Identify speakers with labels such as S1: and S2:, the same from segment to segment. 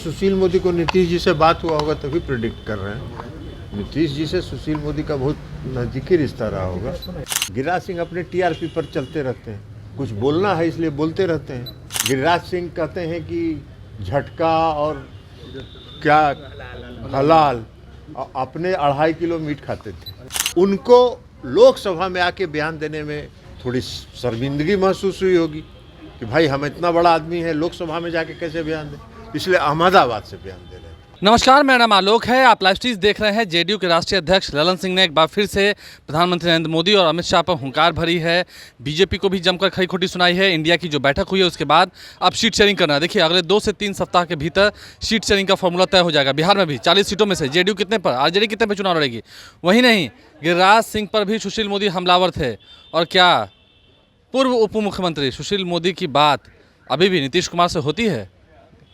S1: सुशील मोदी को नीतीश जी से बात हुआ होगा तभी प्रेडिक्ट कर रहे हैं। नीतीश जी से सुशील मोदी का बहुत नज़दीकी रिश्ता रहा होगा। गिरिराज सिंह अपने टीआरपी पर चलते रहते हैं, कुछ बोलना है इसलिए बोलते रहते हैं। गिरिराज सिंह कहते हैं कि झटका और क्या हलाल, अपने 2.5 किलो मीट खाते थे। उनको लोकसभा में आके बयान देने में थोड़ी शर्मिंदगी महसूस हुई होगी कि भाई हम इतना बड़ा आदमी है, लोकसभा में जाके कैसे बयान दें, इसलिए अहमदाबाद से बयान दे रहे हैं।
S2: नमस्कार, मेरा नाम आलोक है। आप लाइव स्ट्रीम देख रहे हैं। जेडीयू के राष्ट्रीय अध्यक्ष ललन सिंह ने एक बार फिर से प्रधानमंत्री नरेंद्र मोदी और अमित शाह पर हुंकार भरी है। बीजेपी को भी जमकर खरी खोटी सुनाई है। इंडिया की जो बैठक हुई है उसके बाद अब सीट शेयरिंग करना है। देखिए, अगले 2 से 3 सप्ताह के भीतर सीट शेयरिंग का फॉर्मूला तय हो जाएगा। बिहार में भी 40 सीटों में से जेडीयू कितने पर, आरजेडी कितने पर चुनाव लड़ेगी। वहीं नहीं, गिरिराज सिंह पर भी सुशील मोदी हमलावर थे। और क्या पूर्व उप मुख्यमंत्री सुशील मोदी की बात अभी भी नीतीश कुमार से होती है?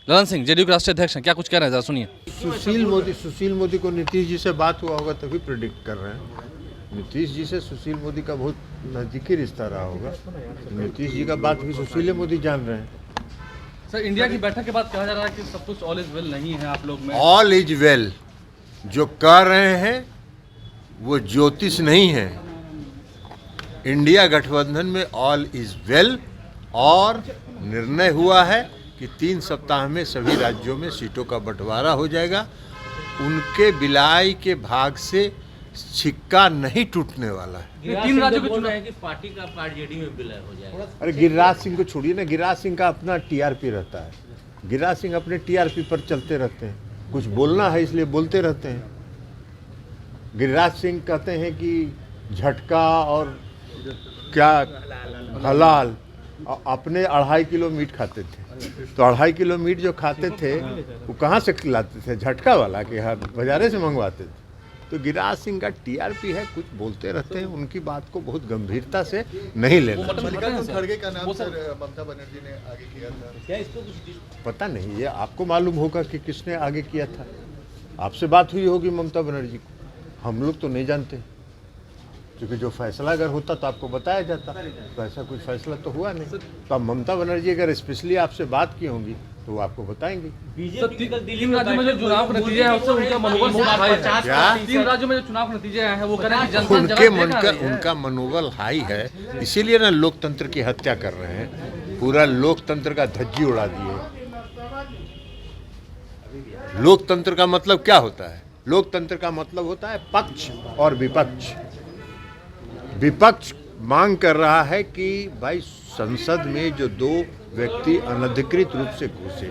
S2: ललन सिंह जेडीयू के राष्ट्रीय अध्यक्ष हैं, क्या कुछ कह रहे हैं, जरा सुनिए।
S1: सुशील मोदी को नीतीश जी से बात हुआ होगा तभी प्रेडिक्ट कर रहे हैं। नीतीश जी से सुशील मोदी का बहुत नज़दीकी रिश्ता रहा होगा। नीतीश जी का बात भी सुशील मोदी जान रहे हैं।
S2: सर, इंडिया की बैठक के बाद कहा जा रहा है कि सब कुछ ऑल इज वेल नहीं है आप लोग में।
S1: ऑल इज वेल जो कह रहे हैं वो ज्योतिष नहीं है। इंडिया गठबंधन में ऑल इज वेल और निर्णय हुआ है कि 3 सप्ताह में सभी राज्यों में सीटों का बंटवारा हो जाएगा। उनके बिलाई के भाग से सिक्का नहीं टूटने वाला है।
S2: 3 राज्यों के चुनाव
S3: है कि पार्टी का आरजेडी में विलय हो जाएगा।
S1: अरे गिरिराज सिंह को छोड़िए ना, गिरिराज सिंह का अपना टीआरपी रहता है। गिरिराज सिंह अपने टीआरपी पर चलते रहते हैं, कुछ बोलना है इसलिए बोलते रहते हैं। गिरिराज सिंह कहते हैं कि झटका और क्या हलाल, अपने 2.5 किलो मीट खाते थे। तो 2.5 किलो मीट जो खाते थे वो कहाँ से खिलाते थे? झटका वाला के हाथ बाजारे से मंगवाते थे। तो गिरिराज सिंह का टीआरपी है, कुछ बोलते रहते हैं। उनकी बात को बहुत गंभीरता से नहीं लेना।
S4: मल्लिकार्जुन खड़गे का नाम सर ममता बनर्जी ने आगे किया था,
S3: क्या इसको कुछ
S1: पता नहीं, ये आपको मालूम होगा कि किसने आगे किया था। आपसे बात हुई होगी ममता बनर्जी को, हम लोग तो नहीं जानते, क्योंकि जो फैसला अगर होता तो आपको बताया जाता। तो ऐसा कुछ फैसला तो हुआ नहीं। तो अब ममता बनर्जी अगर स्पेशली आपसे बात की होंगी तो वो आपको बताएंगे।
S3: बीजेपी कल दिल्ली
S2: 3 राज्यों में जो चुनाव के नतीजे हैं उससे उनका मनोबल बहुत हाई है।
S1: क्या?
S2: 3 राज्यों में जो चुनाव के नतीजे आए हैं वो कह रहे हैं कि जनता
S1: उनका मनोबल हाई है, इसीलिए ना लोकतंत्र की हत्या कर रहे हैं। पूरा लोकतंत्र का धज्जी उड़ा दिए। लोकतंत्र का मतलब क्या होता है? लोकतंत्र का मतलब होता है पक्ष और विपक्ष। विपक्ष मांग कर रहा है कि भाई संसद में जो 2 व्यक्ति अनधिकृत रूप से घुसे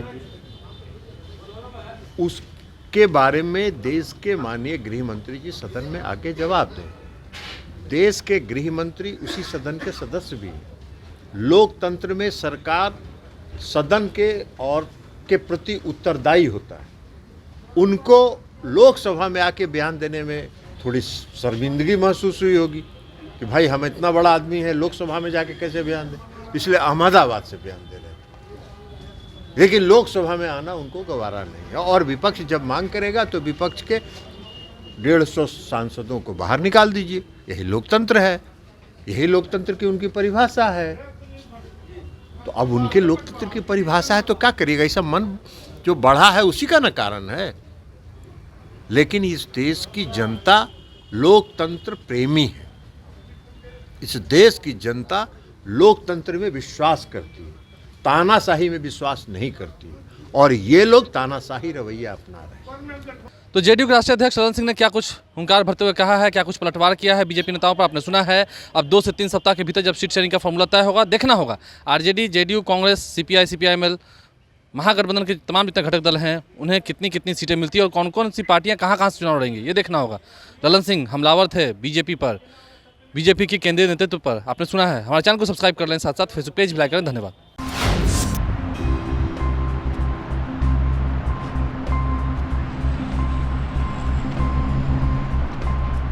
S1: उसके बारे में देश के माननीय गृह मंत्री जी सदन में आके जवाब दें। देश के गृह मंत्री उसी सदन के सदस्य भी हैं। लोकतंत्र में सरकार सदन के और के प्रति उत्तरदायी होता है। उनको लोकसभा में आके बयान देने में थोड़ी शर्मिंदगी महसूस हुई होगी कि भाई हम इतना बड़ा आदमी है, लोकसभा में जाके कैसे बयान दें, इसलिए अहमदाबाद से बयान दे रहे हैं। लेकिन लोकसभा में आना उनको गवारा नहीं है। और विपक्ष जब मांग करेगा तो विपक्ष के 150 सांसदों को बाहर निकाल दीजिए। यही लोकतंत्र है, यही लोकतंत्र की उनकी परिभाषा है। तो अब उनके लोकतंत्र की परिभाषा है तो क्या करिएगा? ऐसा मन जो बढ़ा है उसी का न कारण है। लेकिन इस देश की जनता लोकतंत्र प्रेमी है। इस देश की जनता लोकतंत्र में विश्वास करती है, तानाशाही में विश्वास नहीं करती। और ये लोग तानाशाही रवैया अपना रहे हैं।
S2: तो जेडीयू के राष्ट्रीय अध्यक्ष ललन सिंह ने क्या कुछ हुंकार भरते हुए कहा है, क्या कुछ पलटवार किया है बीजेपी नेताओं पर, आपने सुना है। अब 2 से 3 सप्ताह के भीतर जब सीट शेयरिंग का फॉर्मूला तय होगा, देखना होगा आरजेडी, जेडीयू, कांग्रेस, सीपीआई, सीपीआईएमएल, महागठबंधन के तमाम जितने घटक दल हैं उन्हें कितनी कितनी सीटें मिलती है और कौन कौन सी पार्टियां कहां से चुनाव लड़ेंगी, ये देखना होगा। ललन सिंह हमलावर थे बीजेपी पर, बीजेपी के केंद्रीय नेतृत्व पर। आपने सुना है। हमारे चैनल को सब्सक्राइब कर लें, साथ साथ फेसबुक पेज भी लाइक करें। धन्यवाद।